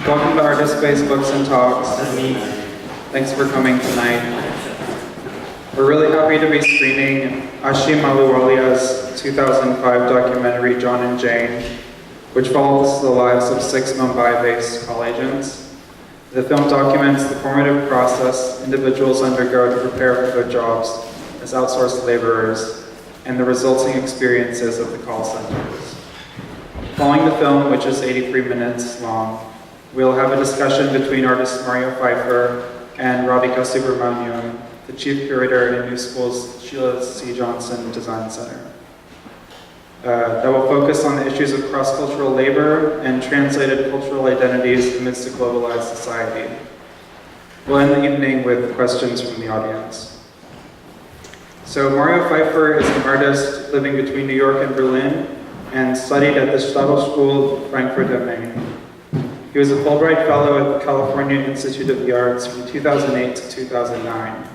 Welcome to Artist Space Books and Talks. Thanks for coming tonight. We're really happy to be screening Ashim Ahluwalia's 2005 documentary, John and Jane, which follows the lives of 6 Mumbai-based call agents. The film documents the formative process individuals undergo to prepare for their jobs as outsourced laborers and the resulting experiences of the call centers. Following the film, which is 83 minutes long, we'll have a discussion between artist Mario Pfeifer and Radhika Subramaniam, the chief curator in New School's Sheila C. Johnson Design Center. That will focus on the issues of cross-cultural labor and translated cultural identities amidst a globalized society. We'll end the evening with questions from the audience. So Mario Pfeifer is an artist living between New York and Berlin and studied at the Stadelschule Frankfurt am Main. He was a Fulbright Fellow at the California Institute of the Arts from 2008 to 2009.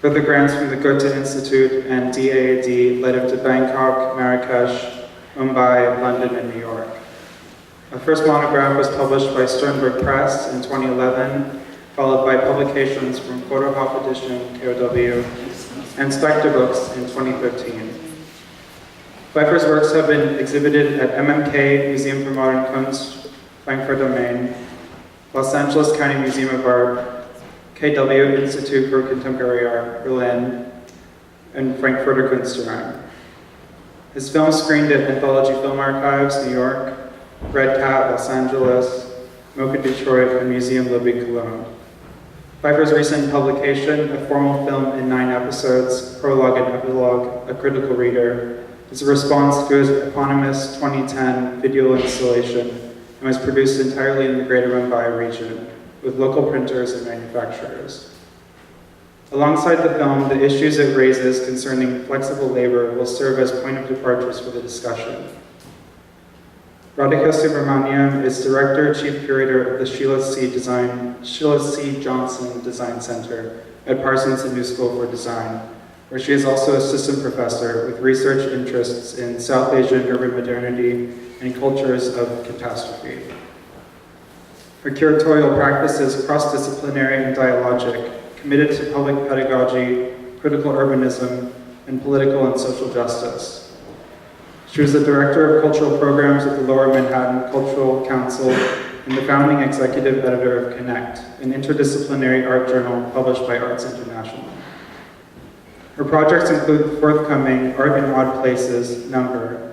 Further grants from the Goethe Institute and DAAD led him to Bangkok, Marrakesh, Mumbai, London, and New York. A first monograph was published by Sternberg Press in 2011, followed by publications from Photohof Edition, KOW, and Spectre Books in 2013. Pfeiffer's works have been exhibited at MMK, Museum for Modern Kunst, Frankfurt am Main, Los Angeles County Museum of Art, KW Institute for Contemporary Art, Berlin, and Frankfurter Kunstverein. His film screened at Anthology Film Archives, New York, Red Cat, Los Angeles, MoCA Detroit, and Museum Libby, Cologne. Pfeiffer's recent publication, a formal film in 9 episodes, prologue and epilogue, A Critical Reader, is a response to his eponymous 2010 video installation and was produced entirely in the Greater Mumbai region, with local printers and manufacturers. Alongside the film, the issues it raises concerning flexible labor will serve as point of departures for the discussion. Radhika Subramaniam is Director, Chief Curator of the Sheila C. Johnson Design Center at Parsons and New School for Design, where she is also Assistant Professor with research interests in South Asian urban modernity and cultures of catastrophe. Her curatorial practice is cross-disciplinary and dialogic, committed to public pedagogy, critical urbanism, and political and social justice. She was the Director of Cultural Programs at the Lower Manhattan Cultural Council and the founding executive editor of Connect, an interdisciplinary art journal published by Arts International. Her projects include the forthcoming Art in Odd Places number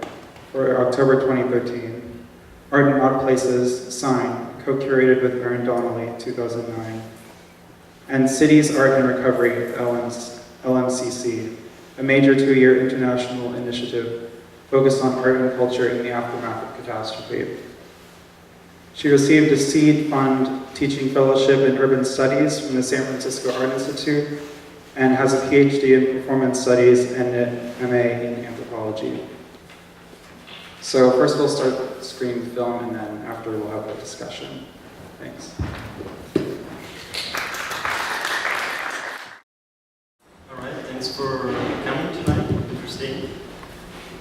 for October 2013, Art in Odd Places Sign, co-curated with Erin Donnelly, 2009, and Cities, Art and Recovery, LMCC, a major 2-year international initiative focused on art and culture in the aftermath of catastrophe. She received a Seed Fund teaching fellowship in urban studies from the San Francisco Art Institute and has a PhD in performance studies and an MA in anthropology. So first we'll start screening the film, and then after we'll have a discussion. Thanks. All right, thanks for coming tonight, interesting.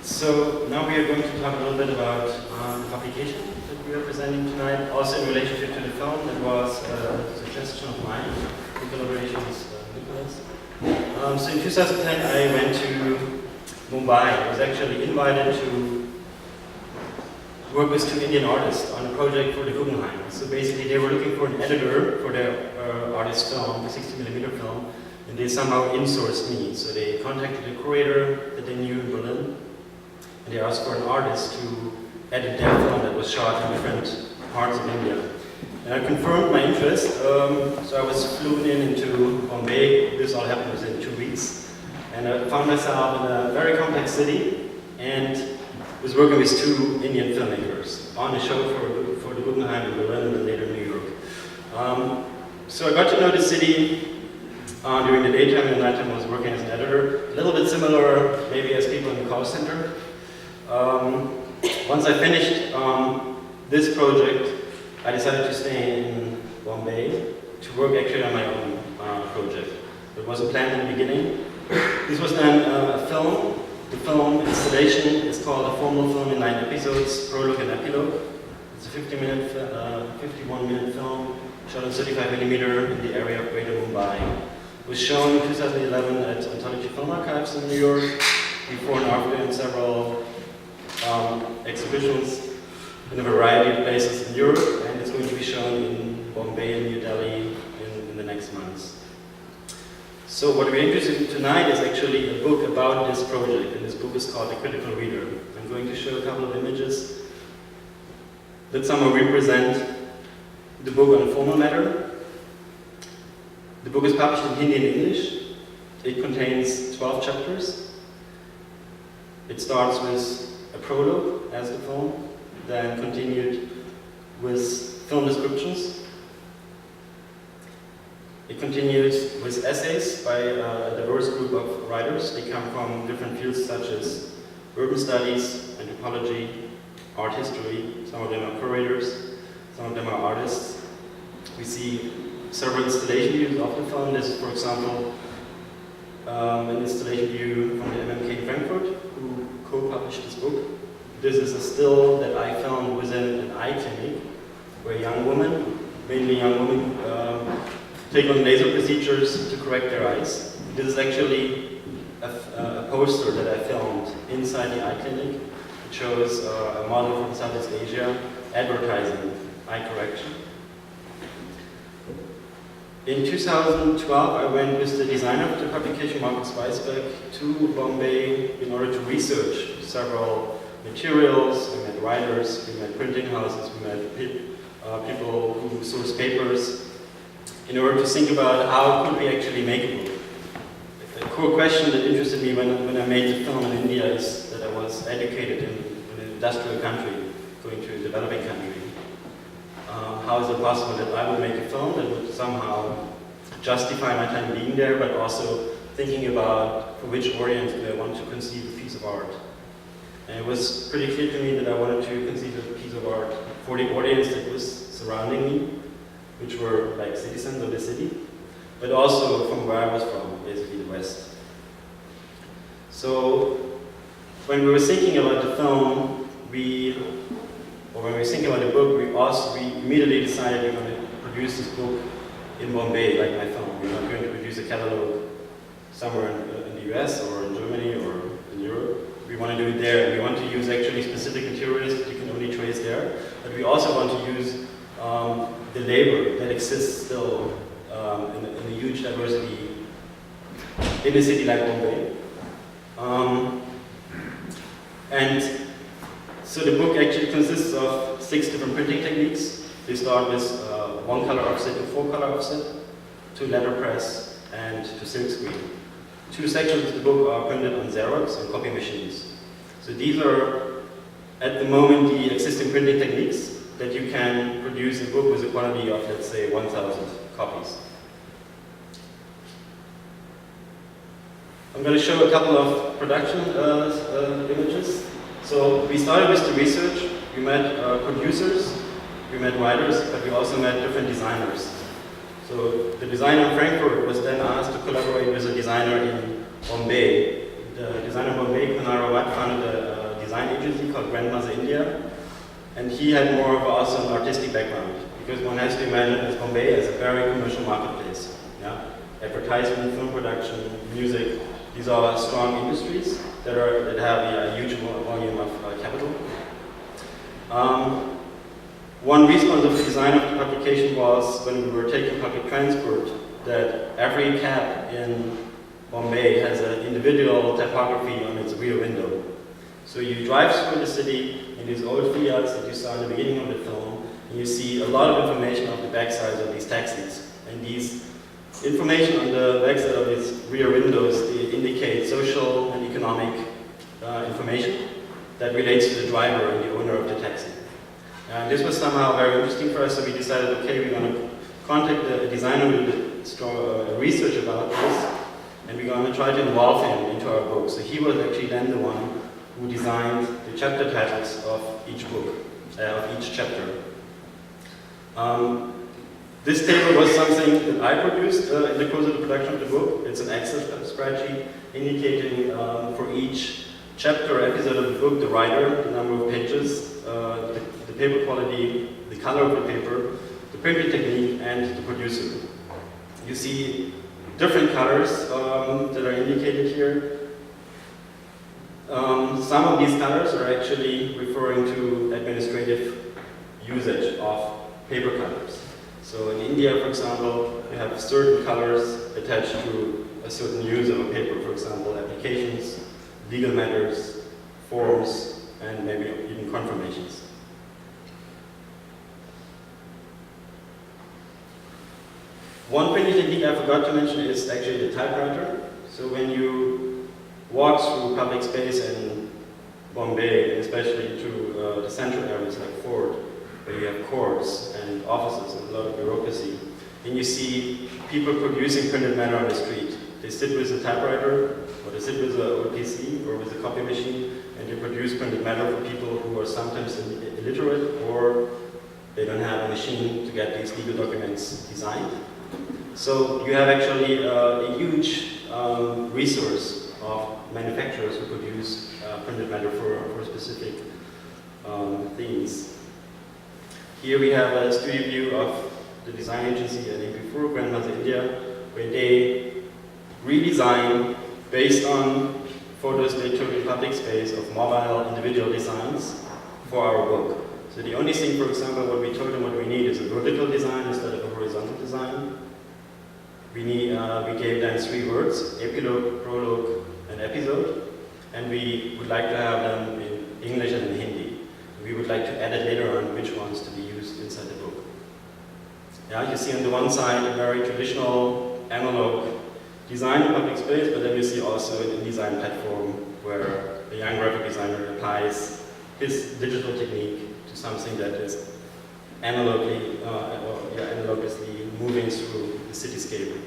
So now we are going to talk a little bit about the publication that we are presenting tonight, also in relationship to the film. That was a suggestion of mine in collaboration with Nicholas. So in 2010 I went to Mumbai. I was actually invited to work with 2 Indian artists on a project for the Guggenheim. So basically they were looking for an editor for their artist film, the 60mm film, and they somehow insourced me. So they contacted a curator that they knew in Berlin, and they asked for an artist to edit their film that was shot in different parts of India. And I confirmed my interest, so I was flown into Bombay. This all happened within 2 weeks. And I found myself in a very complex city, and was working with 2 Indian filmmakers on a show for the Guggenheim in Berlin and then later New York. So I got to know the city during the daytime, and at nighttime I was working as an editor. A little bit similar maybe as people in the call center. Once I finished this project, I decided to stay in Bombay to work actually on my own project. It wasn't planned in the beginning. This was then a film. The film installation is called a formal film in 9 episodes, prologue and epilogue. It's a 51-minute film shot on 35mm in the area of Greater Mumbai. It was shown in 2011 at Anthology Film Archives in New York, before and after in several exhibitions in a variety of places in Europe, and it's going to be shown in Bombay and New Delhi in the next months. So what we're interested in tonight is actually a book about this project, and this book is called The Critical Reader. I'm going to show a couple of images that somehow represent the book on a formal matter. The book is published in Hindi and English. It contains 12 chapters. It starts with a prologue as the film, then continued with film descriptions. It continues with essays by a diverse group of writers. They come from different fields such as urban studies, anthropology, art history. Some of them are curators, some of them are artists. We see several installation views of the film. This is, for example, an installation view from the MMK in Frankfurt, who co-published this book. This is a still that I filmed within an eye clinic, where young women, mainly young women, take on laser procedures to correct their eyes. This is actually a poster that I filmed inside the eye clinic. It shows a model from Southeast Asia advertising eye correction. In 2012, I went with the designer of the publication, Marcus Weisberg, to Bombay in order to research several materials. We met writers, we met printing houses, we met people who source papers, in order to think about how could we actually make a book. A core question that interested me when I made the film in India is that I was educated in an industrial country, going to a developing country. How is it possible that I would make a film that would somehow justify my time being there, but also thinking about for which audience do I want to conceive a piece of art. And it was pretty clear to me that I wanted to conceive a piece of art for the audience that was surrounding me, which were like citizens of the city, but also from where I was from, basically the West. So when we were thinking about the film, when we were thinking about the book, we immediately decided we're going to produce this book in Bombay, like my film. We're not going to produce a catalog somewhere in the US or in Germany or in Europe. We want to do it there. We want to use actually specific materials that you can only trace there, but we also want to use the labor that exists still in a huge diversity in a city like Bombay. And so the book actually consists of 6 different printing techniques. They start with 1 color offset and 4 color offset, to letterpress and to silkscreen. 2 sections of the book are printed on Xerox and copy machines. So these are, at the moment, the existing printing techniques that you can produce a book with a quantity of, let's say, 1,000 copies. I'm going to show a couple of production images. So we started with the research. We met producers, we met writers, but we also met different designers. So the designer in Frankfurt was then asked to collaborate with a designer in Bombay. The designer in Bombay, Kunar Rawat, founded a design agency called Grandmother India. And he had more of also an artistic background, because one has to imagine Bombay as a very commercial marketplace. Yeah? Advertisement, film production, music, these are strong industries that have a huge volume of capital. One response of the design of the publication was, when we were taking public transport, that every cab in Bombay has an individual typography on its rear window. So you drive through the city in these old Fiats that you saw in the beginning of the film, and you see a lot of information on the backsides of these taxis. And these information on the backside of these rear windows, they indicate social and economic information that relates to the driver and the owner of the taxi. And this was somehow very interesting for us, so we decided, okay, we're going to contact the designer who did research about this, and we're going to try to involve him into our book. So he was actually then the one who designed the chapter titles of each book, of each chapter. This table was something that I produced in the course of the production of the book. It's an Excel spreadsheet indicating for each chapter or episode of the book, the writer, the number of pages, the paper quality, the color of the paper, the printing technique, and the producer. You see different colors that are indicated here. Some of these colors are actually referring to administrative usage of paper colors. So in India, for example, you have certain colors attached to a certain use of a paper, for example, applications, legal matters, forms, and maybe even confirmations. One printing technique I forgot to mention is actually the typewriter. So when you walk through public space in Bombay, and especially through the central areas like Fort, where you have courts and offices and a lot of bureaucracy, and you see people producing printed matter on the street. They sit with a typewriter, or they sit with a PC, or with a copy machine, and they produce printed matter for people who are sometimes illiterate, or they don't have a machine to get these legal documents designed. So you have actually a huge resource of manufacturers who produce printed matter for specific things. Here we have a studio view of the design agency at Pfeifer, Grandmother India, where they redesign based on photos they took in public space of mobile individual designs for our book. So the only thing, for example, what we told them what we need is a vertical design instead of a horizontal design. We gave them 3 words: epilogue, prologue, and episode, and we would like to have them in English and in Hindi. We would like to edit later on which ones to be used inside the book. Yeah, you see on the one side a very traditional analog design in public space, but then you see also an InDesign platform where a young graphic designer applies his digital technique to something that is analogously moving through the cityscape.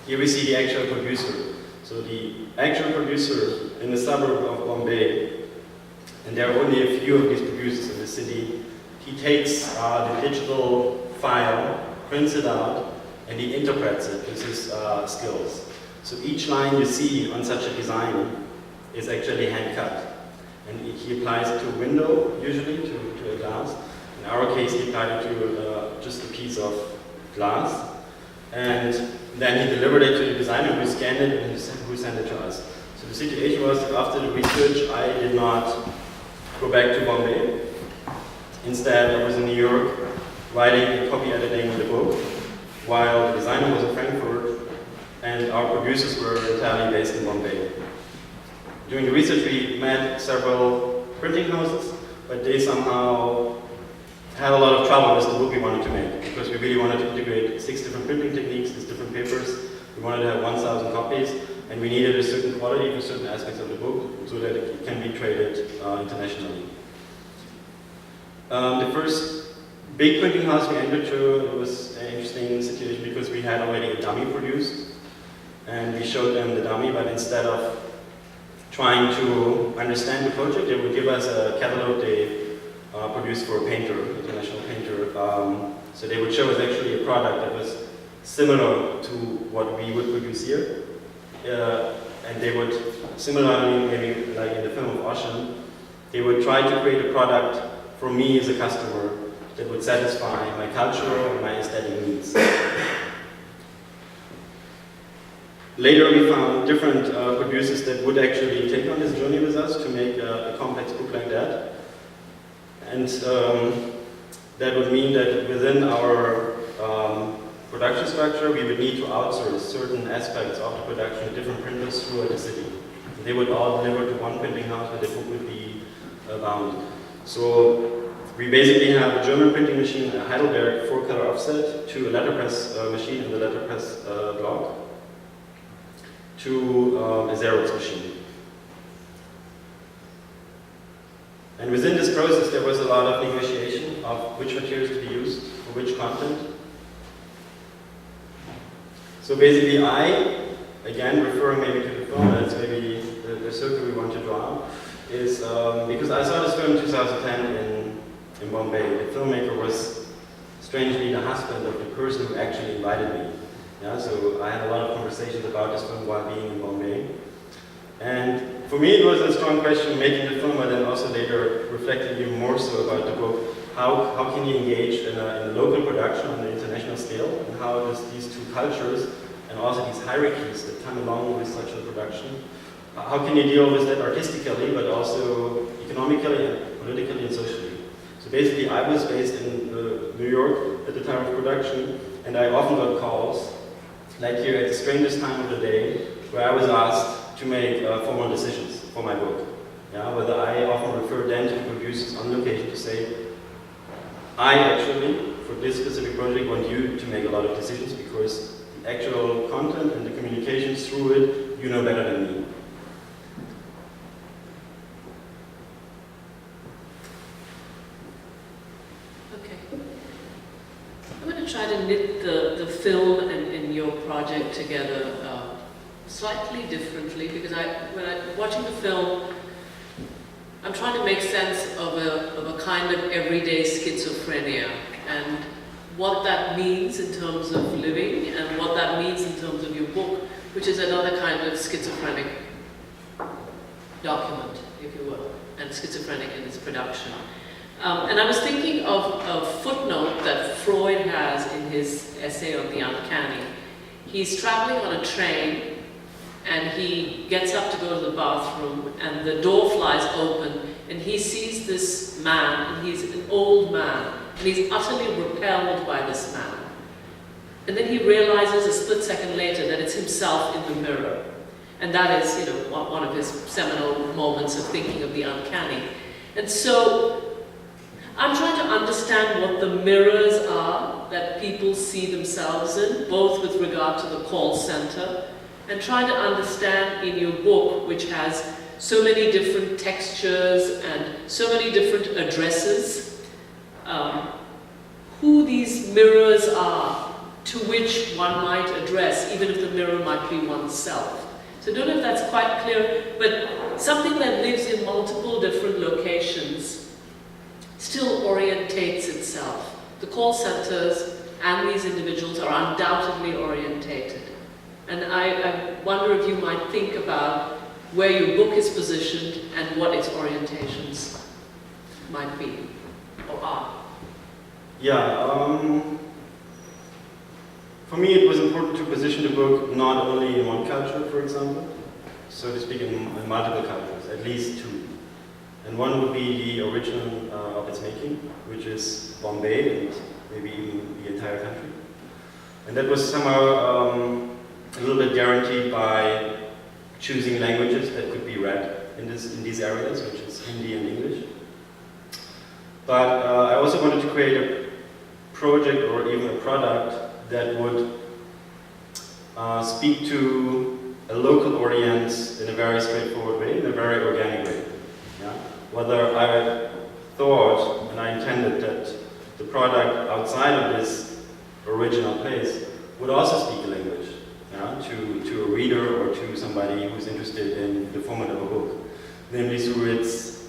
Here we see the actual producer. So the actual producer in the suburb of Bombay, and there are only a few of these producers in the city, he takes the digital file, prints it out, and he interprets it with his skills. So each line you see on such a design is actually hand-cut. And he applies it to a window, usually, to a glass. In our case, he applied it to just a piece of glass. And then he delivered it to the designer who scanned it and who sent it to us. So the situation was that after the research, I did not go back to Bombay. Instead, I was in New York writing and copy editing the book, while the designer was in Frankfurt and our producers were entirely based in Bombay. During the research, we met several printing houses, but they somehow had a lot of trouble with the book we wanted to make, because we really wanted to integrate 6 different printing techniques, these different papers. We wanted to have 1,000 copies, and we needed a certain quality for certain aspects of the book so that it can be traded internationally. The first big printing house we entered to, it was an interesting situation because we had already a dummy produced, and we showed them the dummy, but instead of trying to understand the project, they would give us a catalog they produced for a painter, international painter. So they would show us actually a product that was similar to what we would produce here. And they would, similarly, maybe like in the film of Ashim, they would try to create a product for me as a customer that would satisfy my cultural and my aesthetic needs. Later we found different producers that would actually take on this journey with us to make a complex book like that. And that would mean that within our production structure, we would need to outsource certain aspects of the production to different printers throughout the city. They would all deliver to one printing house where the book would be bound. So we basically have a German printing machine, a Heidelberg 4-color offset, to a letterpress machine in the letterpress block, to a Xerox machine. And within this process, there was a lot of negotiation of which materials to be used for which content. So basically I, again referring maybe to the film, that's maybe the circle we want to draw, is because I saw this film in 2010 in Bombay. The filmmaker was strangely the husband of the person who actually invited me. Yeah, so I had a lot of conversations about this film while being in Bombay. And for me, it was a strong question making the film, but then also later reflecting even more so about the book. How can you engage in a local production on an international scale, and how does these two cultures and also these hierarchies that come along with such a production, how can you deal with that artistically, but also economically and politically and socially? So basically, I was based in New York at the time of production, and I often got calls, like here at the strangest time of the day, where I was asked to make formal decisions for my book. Yeah, whether I often refer then to the producers on location to say, I actually, for this specific project, want you to make a lot of decisions because the actual content and the communications through it, you know better than me. Okay. I'm going to try to knit the film and your project together slightly differently, because when I'm watching the film, I'm trying to make sense of a kind of everyday schizophrenia and what that means in terms of living and what that means in terms of your book, which is another kind of schizophrenic document, if you will, and schizophrenic in its production. And I was thinking of a footnote that Freud has in his essay on the uncanny. He's traveling on a train and he gets up to go to the bathroom and the door flies open and he sees this man, and he's an old man, and he's utterly repelled by this man. And then he realizes a split second later that it's himself in the mirror. And that is, you know, one of his seminal moments of thinking of the uncanny. And so I'm trying to understand what the mirrors are that people see themselves in, both with regard to the call center, and trying to understand in your book, which has so many different textures and so many different addresses, who these mirrors are to which one might address, even if the mirror might be oneself. So I don't know if that's quite clear, but something that lives in multiple different locations still orientates itself. The call centers and these individuals are undoubtedly orientated. And I wonder if you might think about where your book is positioned and what its orientations might be or are. Yeah, for me it was important to position the book not only in one culture, for example, so to speak, in multiple cultures, at least two. And one would be the original of its making, which is Bombay and maybe even the entire country. And that was somehow a little bit guaranteed by choosing languages that could be read in these areas, which is Hindi and English. But I also wanted to create a project or even a product that would speak to a local audience in a very straightforward way, in a very organic way. Yeah? Whether I thought and I intended that the product outside of this original place would also speak a language, yeah? to a reader or to somebody who's interested in the format of a book, namely through its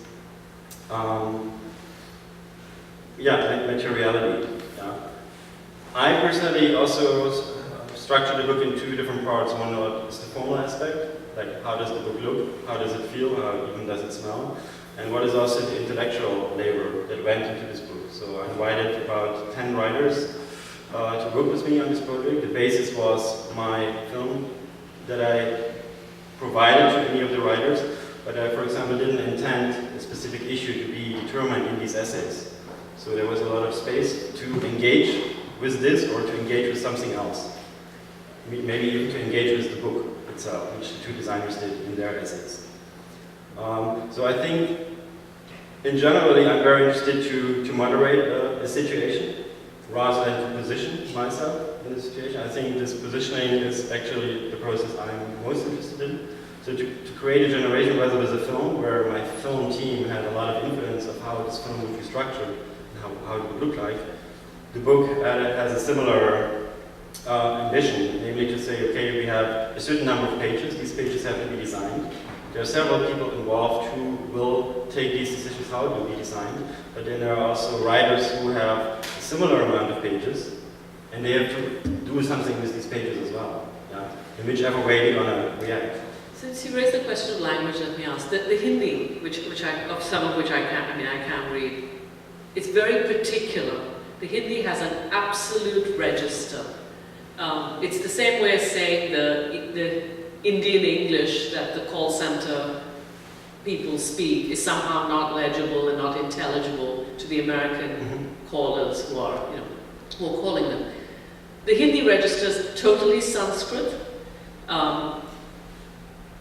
materiality. Yeah? I personally also structured the book in two different parts. One is the formal aspect, like how does the book look, how does it feel, how even does it smell, and what is also the intellectual labor that went into this book. So I invited about 10 writers to work with me on this project. The basis was my film that I provided to any of the writers, but I, for example, didn't intend a specific issue to be determined in these essays. So there was a lot of space to engage with this or to engage with something else. Maybe even to engage with the book itself, which the two designers did in their essays. So I think, in generally, I'm very interested to moderate a situation rather than to position myself in the situation. I think this positioning is actually the process I'm most interested in. So to create a generation, whether with a film, where my film team had a lot of influence of how this film would be structured and how it would look like, the book has a similar ambition, namely to say, okay, we have a certain number of pages, these pages have to be designed. There are several people involved who will take these decisions how it will be designed, but then there are also writers who have a similar amount of pages, and they have to do something with these pages as well, yeah? In whichever way they're going to react. Since you raised the question of language, let me ask. The Hindi, some of which I can't read, it's very particular. The Hindi has an absolute register. It's the same way as saying the Indian English that the call center people speak is somehow not legible and not intelligible to the American callers who are calling them. The Hindi register is totally Sanskrit.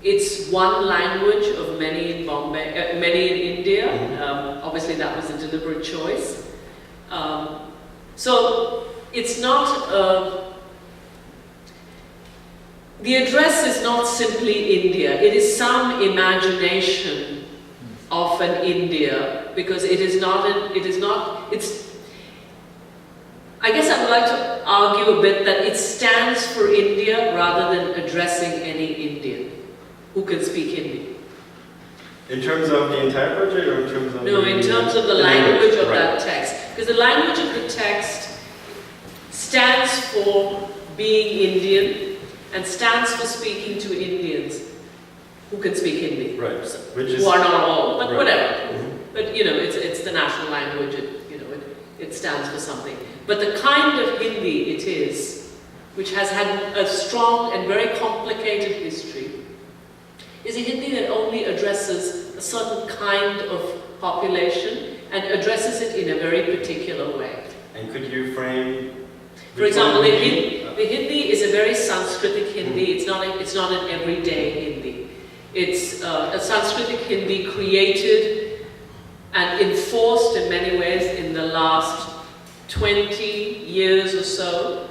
It's one language of many in Bombay, many in India. Obviously, that was a deliberate choice. So it's not. The address is not simply India. It is some imagination of an India, because it is not. It's. I guess I would like to argue a bit that it stands for India rather than addressing any Indian who can speak Hindi. In terms of the entire project, or in terms of in terms of the language of that text. Because the language of the text stands for being Indian and stands for speaking to Indians who can speak Hindi. Right. Who are not all, but whatever. But it's the national language. It stands for something. But the kind of Hindi it is, which has had a strong and very complicated history, is a Hindi that only addresses a certain kind of population and addresses it in a very particular way. And could you frame? For example, the Hindi is a very Sanskritic Hindi. It's not an everyday Hindi. It's a Sanskritic Hindi created and enforced in many ways in the last 20 years or so.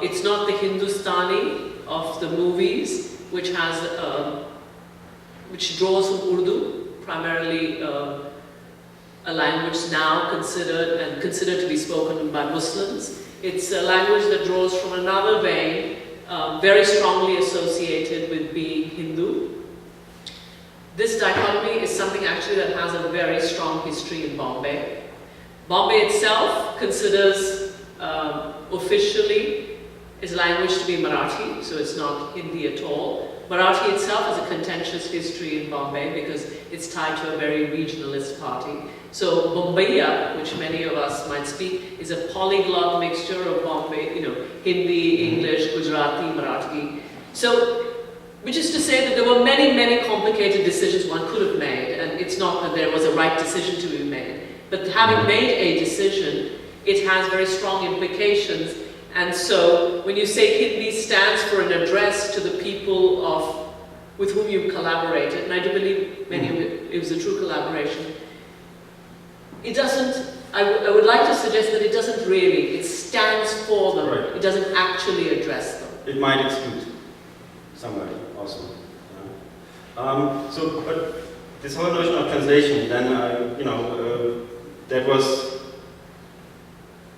It's not the Hindustani of the movies, which draws from Urdu, primarily a language now considered to be spoken by Muslims. It's a language that draws from another vein, very strongly associated with being Hindu. This dichotomy is something actually that has a very strong history in Bombay. Bombay itself considers officially its language to be Marathi, so it's not Hindi at all. Marathi itself has a contentious history in Bombay because it's tied to a very regionalist party. So Bombaya, which many of us might speak, is a polyglot mixture of Bombay, Hindi, English, Gujarati, Marathi. So, which is to say that there were many, many complicated decisions one could have made, and it's not that there was a right decision to be made. But having made a decision, it has very strong implications. And so, when you say Hindi stands for an address to the people with whom you've collaborated, and I do believe many of it was a true collaboration, it doesn't, I would like to suggest that it doesn't really, it stands for them, It doesn't actually address them. It might exclude somebody also. But this whole notion of translation, then, that was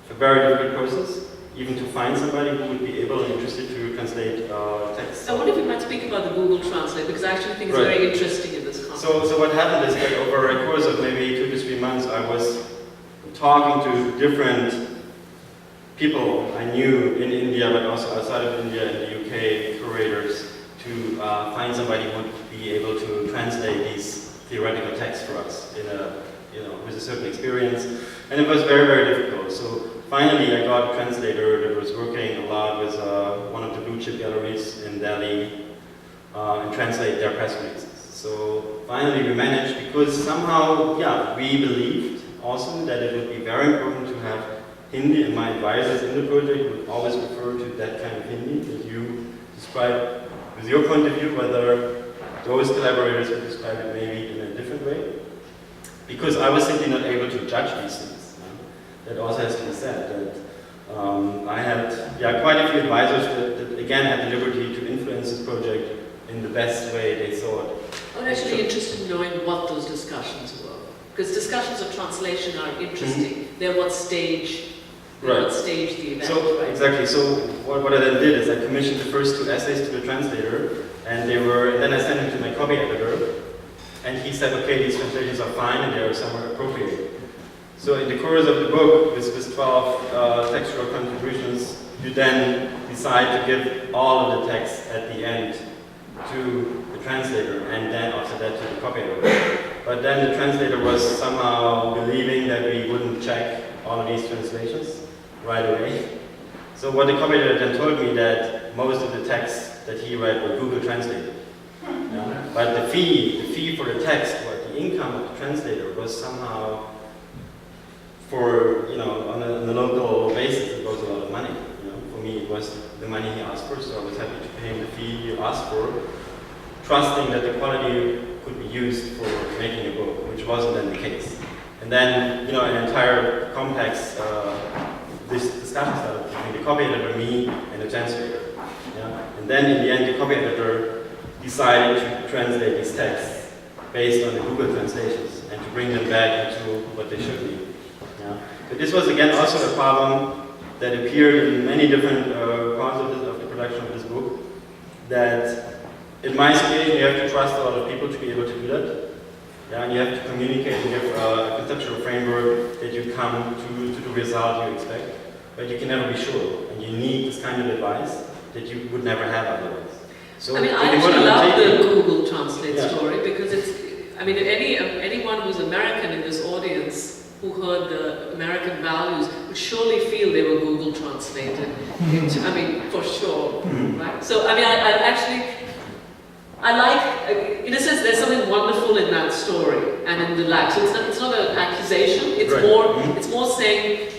a very difficult process, even to find somebody who would be able and interested to translate text. I wonder if you might speak about the Google Translate, because I actually think it's very interesting in this context. So what happened is that over a course of maybe 2 to 3 months, I was talking to different people I knew in India, but also outside of India, in the UK, curators, to find somebody who would be able to translate these theoretical texts for us with a certain experience. And it was very, very difficult. So finally, I got a translator that was working a lot with one of the blue chip galleries in Delhi and translate their press releases. So finally we managed, because somehow, we believed also that it would be very important to have Hindi, and my advisors in the project would always refer to that kind of Hindi that you describe with your point of view, whether those collaborators would describe it maybe in a different way. Because I was simply not able to judge these things. That also has to be said. That I had quite a few advisors that again had the liberty to influence this project in the best way they thought. I'm actually interested in knowing what those discussions were. Because discussions of translation are interesting. They're what stage what stage the event. So exactly. So what I then did is I commissioned the first 2 essays to the translator, and then I sent them to my copy editor, and he said, okay, these translations are fine and they are somewhat appropriate. So in the course of the book, with 12 textual contributions, you then decide to give all of the text at the end to the translator and then after that to the copy editor. But then the translator was somehow believing that we wouldn't check all of these translations right away. So what the copy editor then told me that most of the texts that he read were Google translated. Yeah? But the fee for the text, or the income of the translator, was somehow for, on a local basis, it was a lot of money. For me, it was the money he asked for, so I was happy to pay him the fee he asked for, trusting that the quality could be used for making a book, which wasn't then the case. And then, an entire complex this discussion started between the copy editor, me, and the translator. Yeah? And then in the end, the copy editor decided to translate these texts based on the Google translations and to bring them back into what they should be. Yeah? But this was again also a problem that appeared in many different parts of the production of this book, that in my situation you have to trust a lot of people to be able to do that. Yeah, and you have to communicate and give a conceptual framework that you come to the result you expect. But you can never be sure, and you need this kind of advice that you would never have otherwise. So I actually love the Google Translate story because anyone who's American in this audience who heard the American values would surely feel they were Google translated. For sure, right? So I like, in a sense, there's something wonderful in that story and in the lack. So it's not an accusation. It's right. It's more saying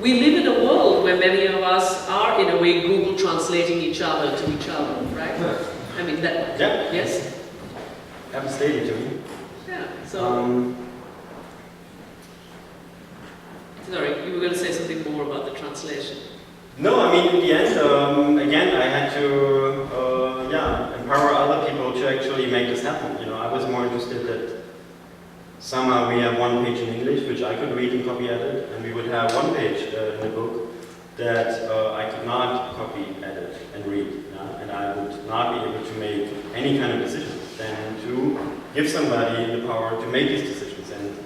we live in a world where many of us are, in a way, Google translating each other to each other, right? Yeah. Yes. Happens daily to me. Yeah. So. Sorry, you were going to say something more about the translation. No, in the end, again, I had to, empower other people to actually make this happen. I was more interested that somehow we have one page in English, which I could read and copy edit, and we would have one page in the book that I could not copy, edit, and read. And I would not be able to make any kind of decision than to give somebody the power to make these decisions. And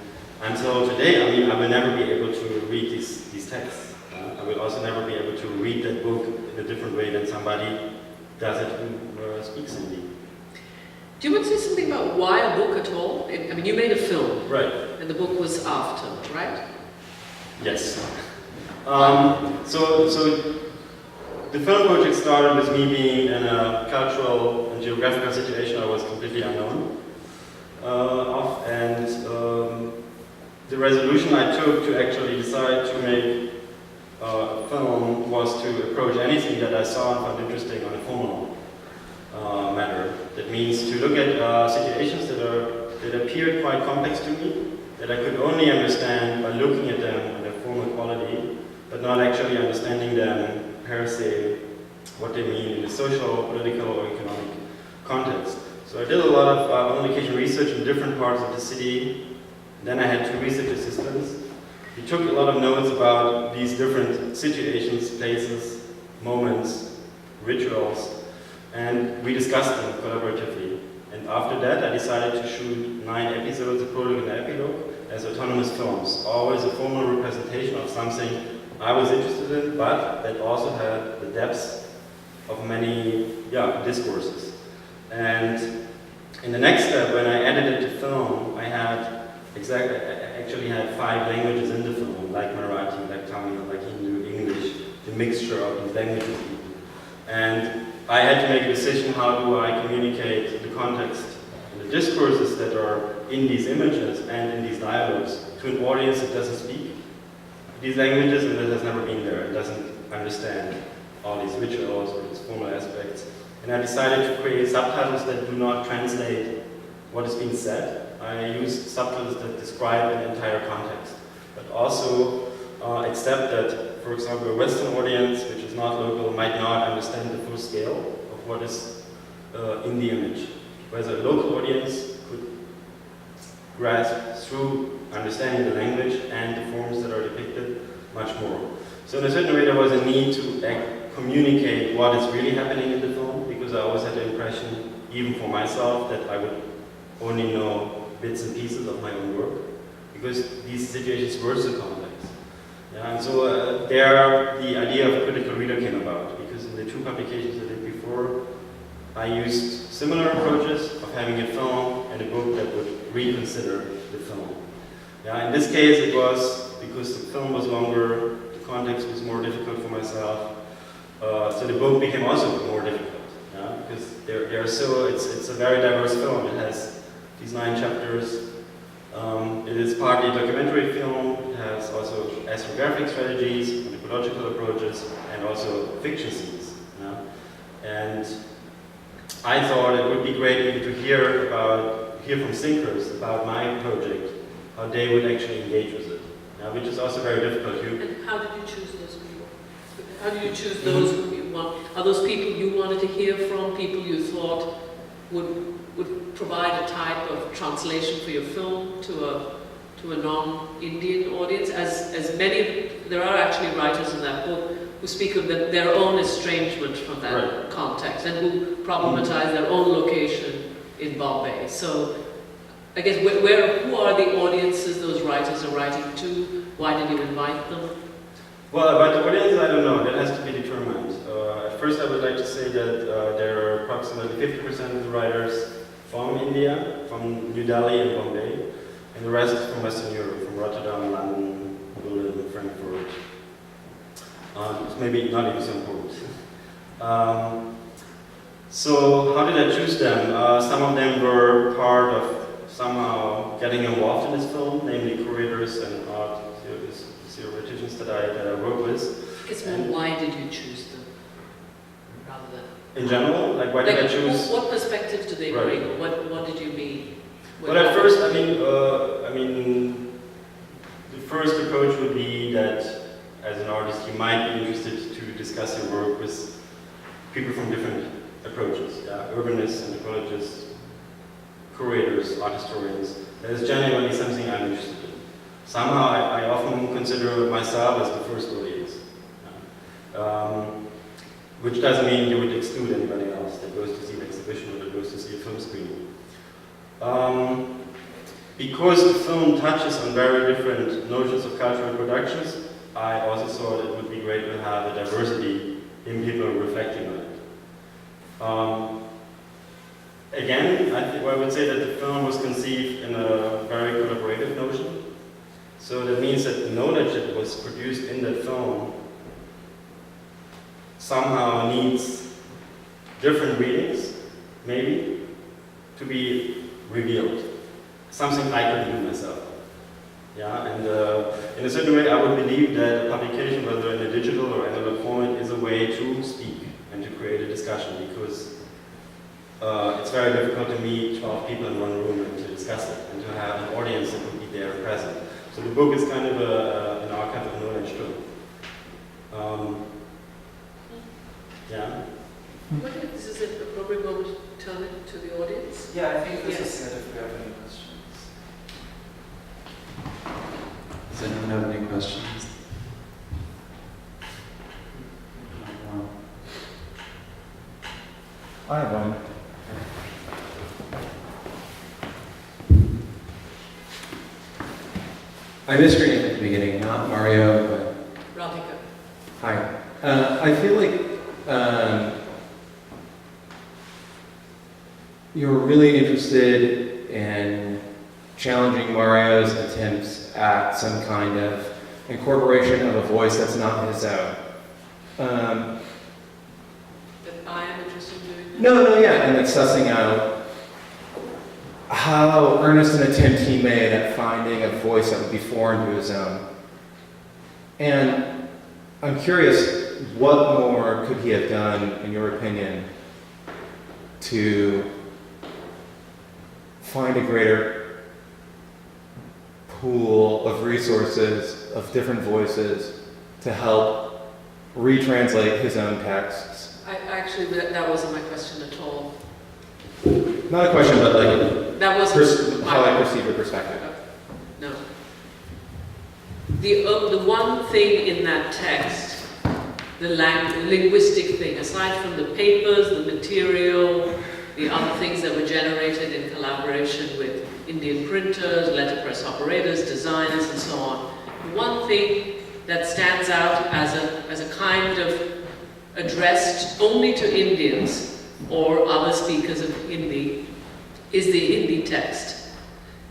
until today, I will never be able to read these texts. I will also never be able to read that book in a different way than somebody does it who speaks Hindi. Do you want to say something about why a book at all? You made a film. Right. And the book was after, right? Yes. So the film project started with me being in a cultural and geographical situation I was completely unknown of, and the resolution I took to actually decide to make a film was to approach anything that I saw and found interesting on a formal matter. That means to look at situations that appeared quite complex to me, that I could only understand by looking at them in their formal quality, but not actually understanding them per se, what they mean in the social, political, or economic context. So I did a lot of on-location research in different parts of the city. Then I had 2 research assistants. We took a lot of notes about these different situations, places, moments, rituals, and we discussed them collaboratively. And after that, I decided to shoot 9 episodes, a prologue and an epilogue, as autonomous films. Always a formal representation of something I was interested in, but that also had the depths of many discourses. And in the next step, when I edited the film, I actually had 5 languages in the film, like Marathi, like Tamil, like Hindu, English, the mixture of these languages. And I had to make a decision, how do I communicate the context and the discourses that are in these images and in these dialogues to an audience that doesn't speak these languages and that has never been there and doesn't understand all these rituals or these formal aspects. And I decided to create subtitles that do not translate what is being said. I used subtitles that describe an entire context, but also accept that, for example, a Western audience, which is not local, might not understand the full scale of what is in the image, whereas a local audience could grasp through understanding the language and the forms that are depicted much more. So in a certain way there was a need to communicate what is really happening in the film, because I always had the impression, even for myself, that I would only know bits and pieces of my own work, because these situations were so complex. Yeah, and so there the idea of a critical reader came about, because in the 2 publications I did before, I used similar approaches of having a film and a book that would reconsider the film. Yeah, in this case, it was because the film was longer, the context was more difficult for myself, so the book became also more difficult. Yeah, because it's a very diverse film. It has these 9 chapters. It is partly a documentary film. It has also ethnographic strategies, ecological approaches, and also fiction scenes. Yeah? And I thought it would be great even to hear from thinkers about my project, how they would actually engage with it, which is also very difficult. And how did you choose those people? How did you choose those who you want? Are those people you wanted to hear from, people you thought would provide a type of translation for your film to a non-Indian audience? There are actually writers in that book who speak of their own estrangement from that context and who problematize their own location in Bombay. So I guess who are the audiences those writers are writing to? Why did you invite them? Well, about the audience, I don't know. That has to be determined. At first, I would like to say that there are approximately 50% of the writers from India, from New Delhi and Bombay, and the rest from Western Europe, from Rotterdam, London, Berlin, Frankfurt. Maybe not even so important. So how did I choose them? Some of them were part of somehow getting involved in this film, namely curators and art theoreticians that I work with. I guess why did you choose them rather than? In general, like why did I choose? What perspectives do they bring? What did you mean? Well, at first, I mean, the first approach would be that as an artist, you might be interested to discuss your work with people from different approaches, urbanists, anthropologists, curators, art historians. That is genuinely something I'm interested in. Somehow, I often consider myself as the first audience, which doesn't mean you would exclude anybody else that goes to see an exhibition or that goes to see a film screening. Because the film touches on very different notions of cultural productions, I also thought it would be great to have a diversity in people reflecting on it. Again, I would say that the film was conceived in a very collaborative notion. So that means that the knowledge that was produced in that film somehow needs different readings, maybe, to be revealed. Something I could do myself. Yeah, and in a certain way, I would believe that a publication, whether in a digital or analog format, is a way to speak and to create a discussion, because it's very difficult to meet 12 people in one room and to discuss it, and to have an audience that would be there present. So the book is kind of an archive of knowledge too. Yeah. What if this is an appropriate moment to turn it to the audience? Yeah, I think this Yes. is good if we have any questions. Does anyone have any questions? I have one. I missed your name at the beginning, not Mario, but Radhika. hi. I feel like you're really interested in challenging Mario's attempts at some kind of incorporation of a voice that's not his own. That I am interested in doing that? No, and it's sussing out how earnest an attempt he made at finding a voice that would be foreign to his own. And I'm curious, what more could he have done, in your opinion, to find a greater pool of resources, of different voices, to help retranslate his own texts? Actually, that wasn't my question at all. Not a question, but like That wasn't how I perceive your perspective. No. The one thing in that text, the linguistic thing, aside from the papers, the material, the other things that were generated in collaboration with Indian printers, letterpress operators, designers, and so on, one thing that stands out as a kind of addressed only to Indians or other speakers of Hindi is the Hindi text.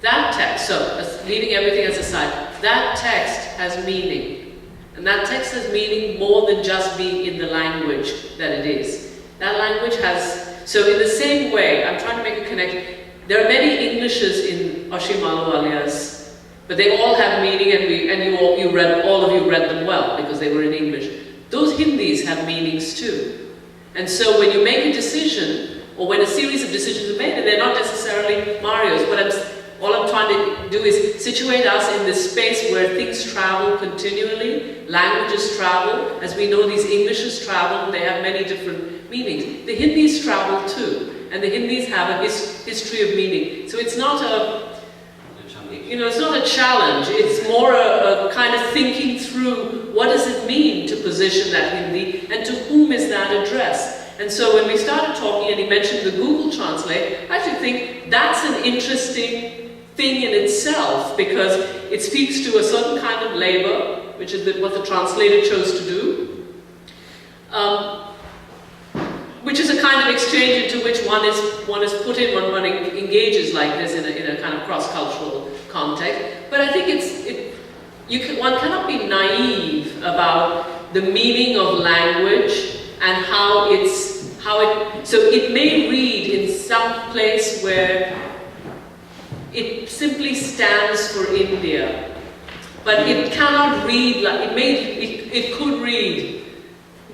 That text, so leaving everything as aside, that text has meaning. And that text has meaning more than just being in the language that it is. That language has, so in the same way, I'm trying to make a connection. There are many Englishes in Ashim Ahluwalia's, but they all have meaning, and all of you read them well because they were in English. Those Hindis have meanings too. And so when you make a decision, or when a series of decisions are made, and they're not necessarily Mario's, all I'm trying to do is situate us in this space where things travel continually, languages travel. As we know, these Englishes travel, they have many different meanings. The Hindis travel too, and the Hindis have a history of meaning. So it's not it's not a challenge, it's more a kind of thinking through what does it mean to position that Hindi, and to whom is that addressed. And so when we started talking and he mentioned the Google Translate, I actually think that's an interesting thing in itself, because it speaks to a certain kind of labor, which is what the translator chose to do, which is a kind of exchange into which one is put in when one engages like this in a kind of cross-cultural context. But I think one cannot be naive about the meaning of language and so it may read in some place where it simply stands for India, but it cannot read like it could read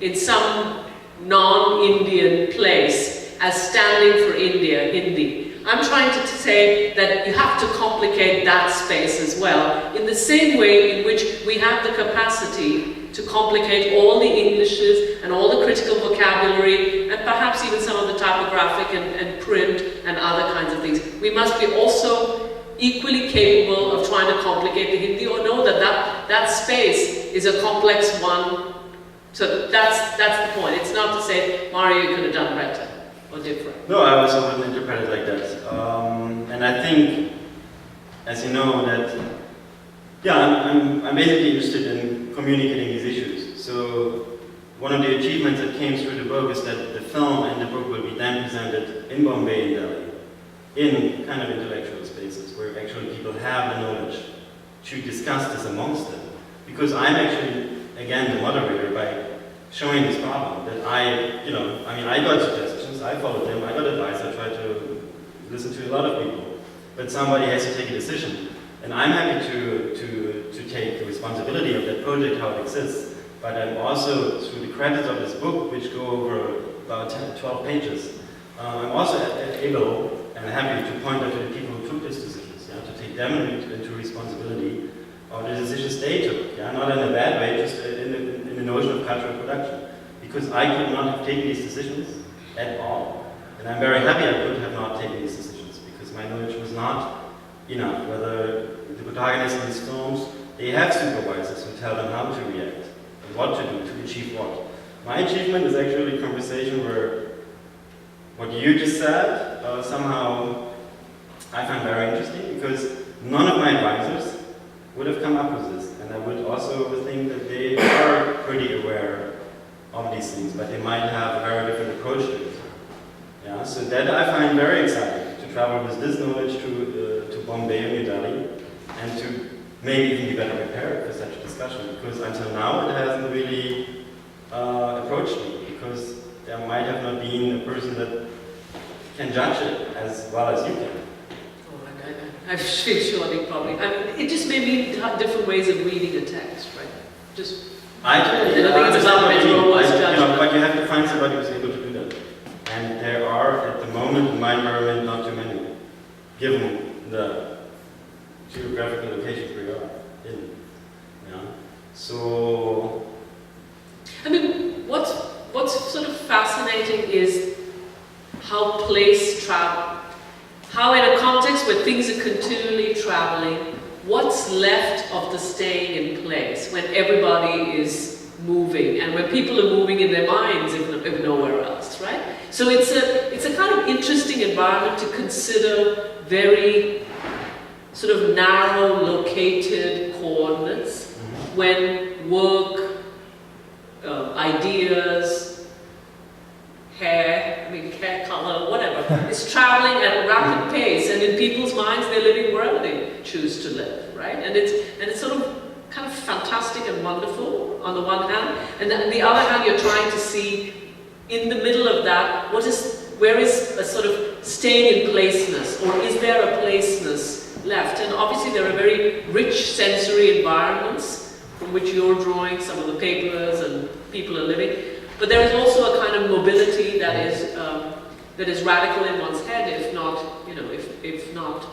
in some non-Indian place as standing for India, Hindi. I'm trying to say that you have to complicate that space as well, in the same way in which we have the capacity to complicate all the Englishes and all the critical vocabulary, and perhaps even some of the typographic and print and other kinds of things. We must be also equally capable of trying to complicate the Hindi, or know that space is a complex one. So that's the point. It's not to say, Mario, you could have done better or different. No, I also wouldn't interpret it like that. And I think, as you know, that I'm basically interested in communicating these issues. So one of the achievements that came through the book is that the film and the book will be then presented in Bombay and Delhi, in kind of intellectual spaces where actually people have the knowledge to discuss this amongst them. Because I'm actually, again, the moderator by showing this problem that I got suggestions, I followed them, I got advice, I tried to listen to a lot of people, but somebody has to take a decision. And I'm happy to take the responsibility of that project, how it exists, but I'm also, through the credits of this book, which go over about 12 pages, I'm also able and happy to point out to the people who took these decisions, to take them into responsibility of the decisions they took, not in a bad way, just in the notion of cultural production. Because I could not have taken these decisions at all. And I'm very happy I could have not taken these decisions, because my knowledge was not enough. Whether the protagonists in these films, they have supervisors who tell them how to react and what to do to achieve what. My achievement is actually a conversation where what you just said, somehow I find very interesting, because none of my advisors would have come up with this. And I would also think that they are pretty aware of these things, but they might have a very different approach to it. So that I find very exciting, to travel with this knowledge to Bombay and New Delhi, and to maybe even be better prepared for such a discussion, because until now it hasn't really approached me, because there might have not been a person that can judge it as well as you can. I'm surely probably. It just may mean different ways of reading a text, right? I think it's about but you have to find somebody who's able to do that. And there are, at the moment, in my environment, not too many, given the geographical locations we are in. So, I mean, what's sort of fascinating is how place travel. How in a context where things are continually traveling, what's left of the staying in place when everybody is moving, and when people are moving in their minds if nowhere else, right? So it's a kind of interesting environment to consider very sort of narrow located coordinates when work, ideas, hair color, whatever, is traveling at a rapid pace, and in people's minds, they're living wherever they choose to live, right? And it's sort of kind of fantastic and wonderful on the one hand, and then on the other hand, you're trying to see in the middle of that, where is a sort of staying in placeness, or is there a placeness left? And obviously there are very rich sensory environments from which you're drawing some of the papers and people are living, but there is also a kind of mobility that is radical in one's head, if not, if not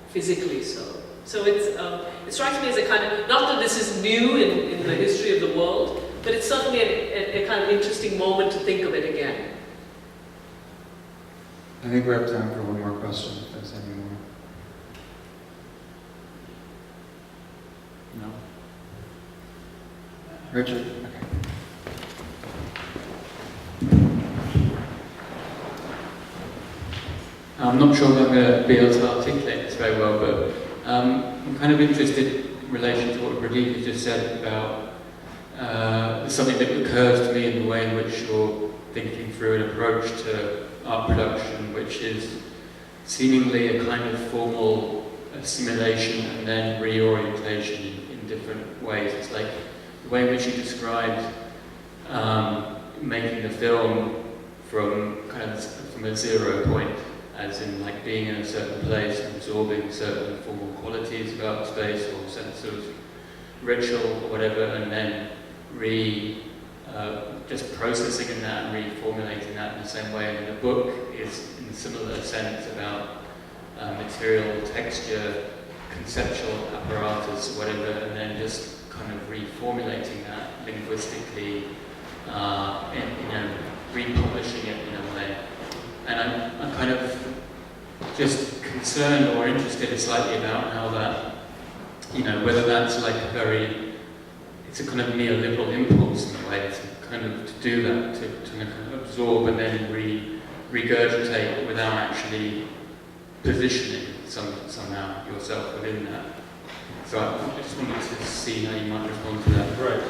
physically so. So it strikes me as a kind of, not that this is new in the history of the world, but it's certainly a kind of interesting moment to think of it again. I think we have time for one more question, if there's any more. No? Richard? Okay. I'm not sure I'm going to be able to articulate this very well, but I'm kind of interested in relation to what Radhika just said about something that occurs to me in the way in which you're thinking through an approach to art production, which is seemingly a kind of formal assimilation and then reorientation in different ways. It's like the way in which you described making the film from a 0 point, as in like being in a certain place and absorbing certain formal qualities about space or sense of ritual or whatever, and then just processing in that and reformulating that in the same way. And the book is in a similar sense about material, texture, conceptual apparatus, whatever, and then just kind of reformulating that linguistically, republishing it in a way. And I'm kind of just concerned or interested slightly about how that, whether that's like it's a kind of neoliberal impulse in a way to kind of to do that, to kind of absorb and then regurgitate without actually positioning somehow yourself within that. So I just wanted to see how you might respond to that. Right.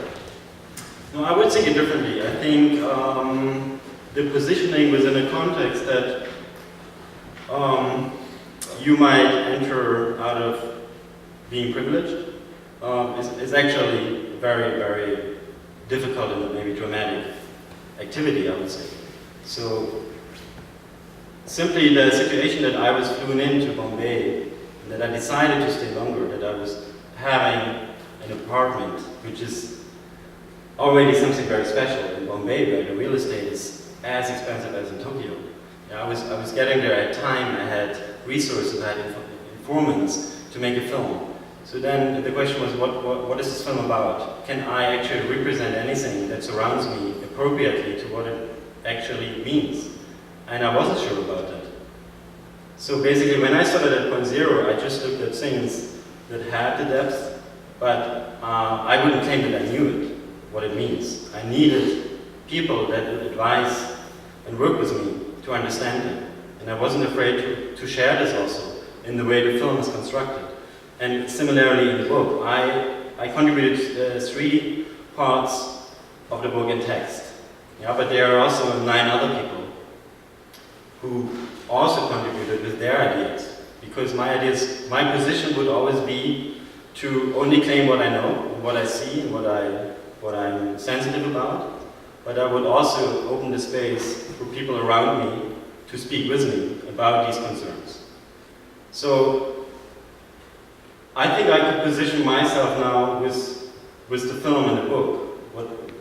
No, I would think it differently. I think the positioning within a context that you might enter out of being privileged is actually very, very difficult and maybe dramatic activity, I would say. So simply the situation that I was flown into Bombay, and that I decided to stay longer, that I was having an apartment, which is already something very special in Bombay, where the real estate is as expensive as in Tokyo. Yeah, I was getting there at time, I had resources, I had informants to make a film. So then the question was, what is this film about? Can I actually represent anything that surrounds me appropriately to what it actually means? And I wasn't sure about that. So basically when I started at point zero, I just looked at things that had the depth, but I wouldn't claim that I knew it, what it means. I needed people that would advise and work with me to understand it. And I wasn't afraid to share this also in the way the film is constructed. And similarly in the book, I contributed 3 parts of the book in text. Yeah, but there are also 9 other people who also contributed with their ideas. Because my position would always be to only claim what I know, and what I see, and what I'm sensitive about. But I would also open the space for people around me to speak with me about these concerns. So I think I could position myself now with the film and the book,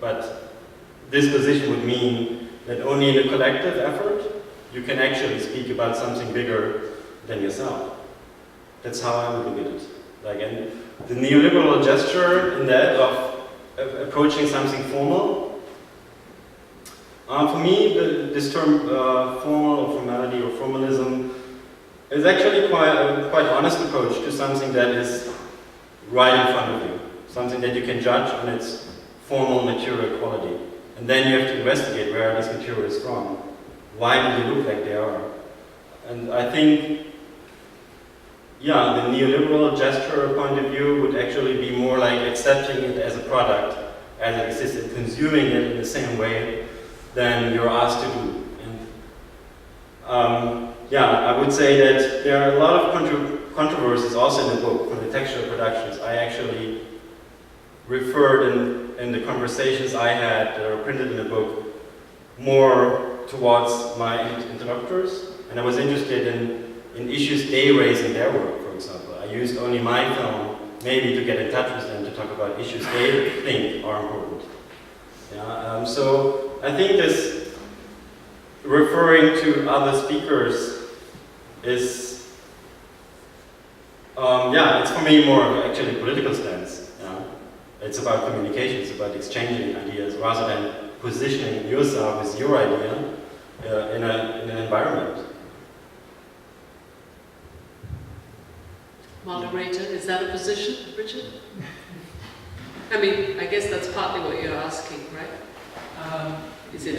but this position would mean that only in a collective effort you can actually speak about something bigger than yourself. That's how I would look at it. And the neoliberal gesture in that of approaching something formal, for me this term formal or formality or formalism is actually quite honest approach to something that is right in front of you, something that you can judge on its formal material quality. And then you have to investigate where are these materials from, why do they look like they are. And I think, yeah, the neoliberal gesture point of view would actually be more like accepting it as a product, as it exists, and consuming it in the same way than you're asked to do. Yeah, I would say that there are a lot of controversies also in the book on the textual productions. I actually referred in the conversations I had that are printed in the book more towards my interlocutors, and I was interested in issues they raise in their work, for example. I used only my film maybe to get in touch with them to talk about issues they think are important. Yeah, so I think this referring to other speakers is, yeah, it's for me more of actually a political stance. Yeah? It's about communication, it's about exchanging ideas rather than positioning yourself with your idea in an environment. Moderator, is that a position, Richard? I mean, I guess that's partly what you're asking, right? Is it?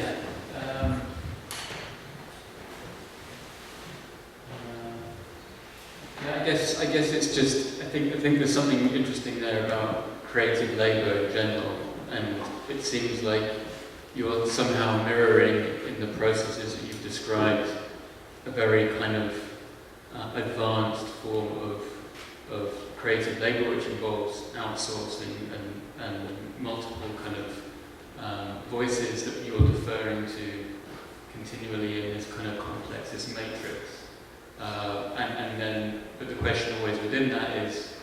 Yeah, I guess it's just, I think there's something interesting there about creative labour in general, and it seems like you're somehow mirroring in the processes that you've described a very kind of advanced form of creative labour, which involves outsourcing and multiple kind of voices that you're deferring to continually in this kind of complex, this matrix. And then, but the question always within that is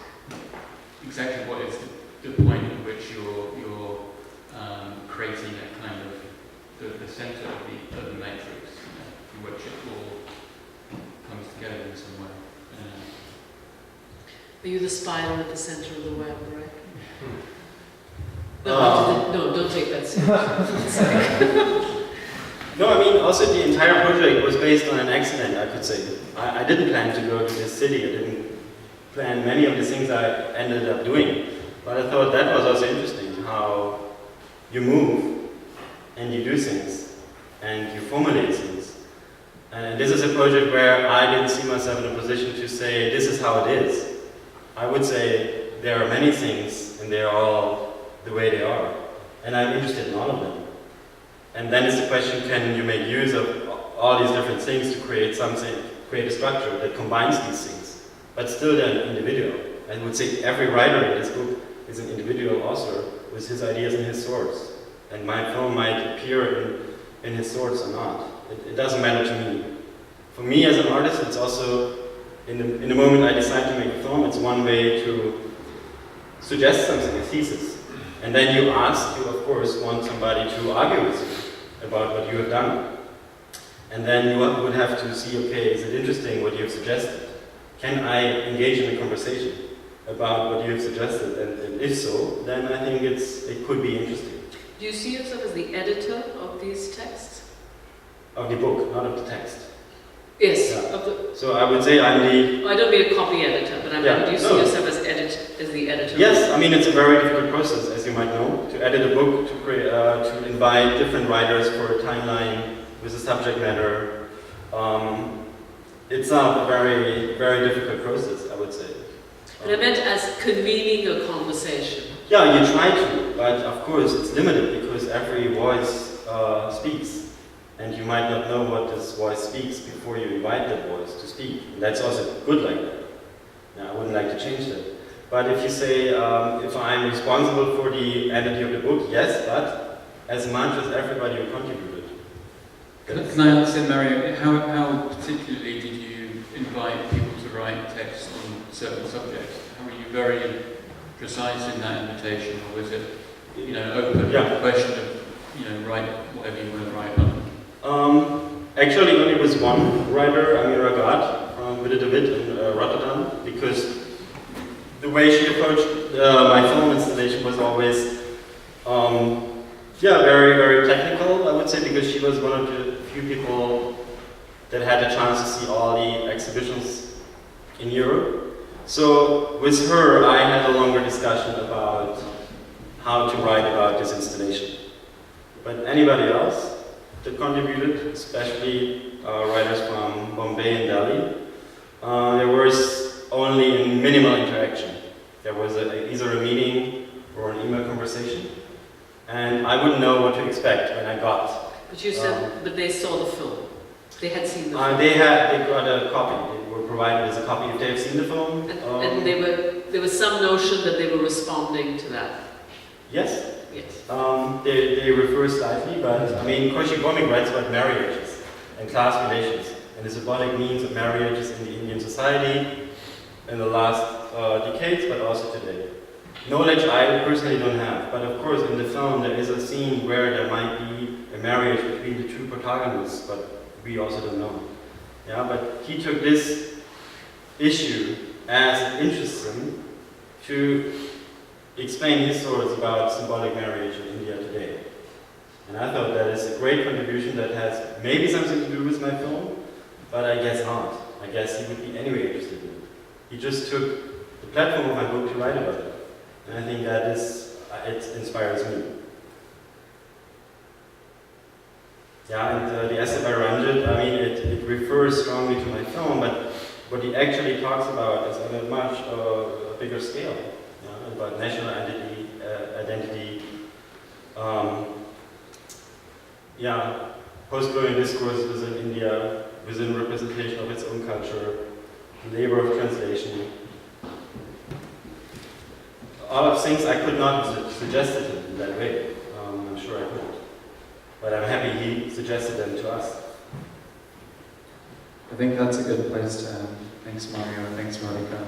exactly what is the point at which you're creating a kind of the centre of the matrix, from which it all comes together in some way. Are you the spider at the centre of the web, right? No, don't take that seriously. No, I mean, also the entire project was based on an accident, I could say. I didn't plan to go to this city. I didn't plan many of the things I ended up doing. But I thought that was also interesting, how you move and you do things and you formulate things. And this is a project where I didn't see myself in a position to say, this is how it is. I would say there are many things and they're all the way they are. And I'm interested in all of them. And then it's the question, can you make use of all these different things to create something, create a structure that combines these things, but still then individual. I would say every writer in this book is an individual author with his ideas and his thoughts. And my film might appear in his thoughts or not. It doesn't matter to me. For me as an artist, it's also, in the moment I decide to make a film, it's one way to suggest something, a thesis. And then you of course want somebody to argue with you about what you have done. And then you would have to see, okay, is it interesting what you have suggested? Can I engage in a conversation about what you have suggested? And if so, then I think it could be interesting. Do you see yourself as the editor of these texts? Of the book, not of the text. Yes. Yeah. So I would say I'm the... I don't mean a copy editor, but do you see yourself as the editor? Yes, I mean it's a very difficult process, as you might know, to edit a book, to create, to invite different writers for a timeline with a subject matter. It's a very, very difficult process, I would say. And I meant as convening a conversation. Yeah, you try to, but of course it's limited because every voice speaks. And you might not know what this voice speaks before you invite that voice to speak. And that's also good like that. Now, I wouldn't like to change that. But if you say, if I'm responsible for the entity of the book, yes, but as much as everybody who contributed. Can I ask then, Mario, how particularly did you invite people to write texts on certain subjects? How were you very precise in that invitation, or was it, open to the question of, write whatever you want to write on? Actually, only was one writer, Amira Gad, from Witte de Wit in Rotterdam, because the way she approached my film installation was always, very, very technical, I would say, because she was one of the few people that had a chance to see all the exhibitions in Europe. So with her, I had a longer discussion about how to write about this installation. But anybody else that contributed, especially writers from Bombay and Delhi, there was only a minimal interaction. There was either a meeting or an email conversation, and I wouldn't know what to expect when I got. But you said, but they saw the film. They had seen the film. They got a copy. They were provided as a copy if they've seen the film. And there was some notion that they were responding to that. Yes. Yes. They refer slightly, but I mean, Koshigomik writes about marriages and class relations and the symbolic means of marriages in the Indian society in the last decades, but also today. Knowledge I personally don't have, but of course in the film there is a scene where there might be a marriage between the two protagonists, but we also don't know. Yeah, but he took this issue as it interests him to explain his thoughts about symbolic marriage in India today. And I thought that is a great contribution that has maybe something to do with my film, but I guess not. I guess he would be anyway interested in it. He just took the platform of my book to write about it. And I think that is, it inspires me. Yeah, and the essay by Ranjit, I mean, it refers strongly to my film, but what he actually talks about is on a much bigger scale. Yeah, about national identity, post-colonial discourse within India, within representation of its own culture, labor of translation. All of things I could not have suggested in that way. I'm sure I couldn't. But I'm happy he suggested them to us. I think that's a good place to end. Thanks, Mario. Thanks, Radhika.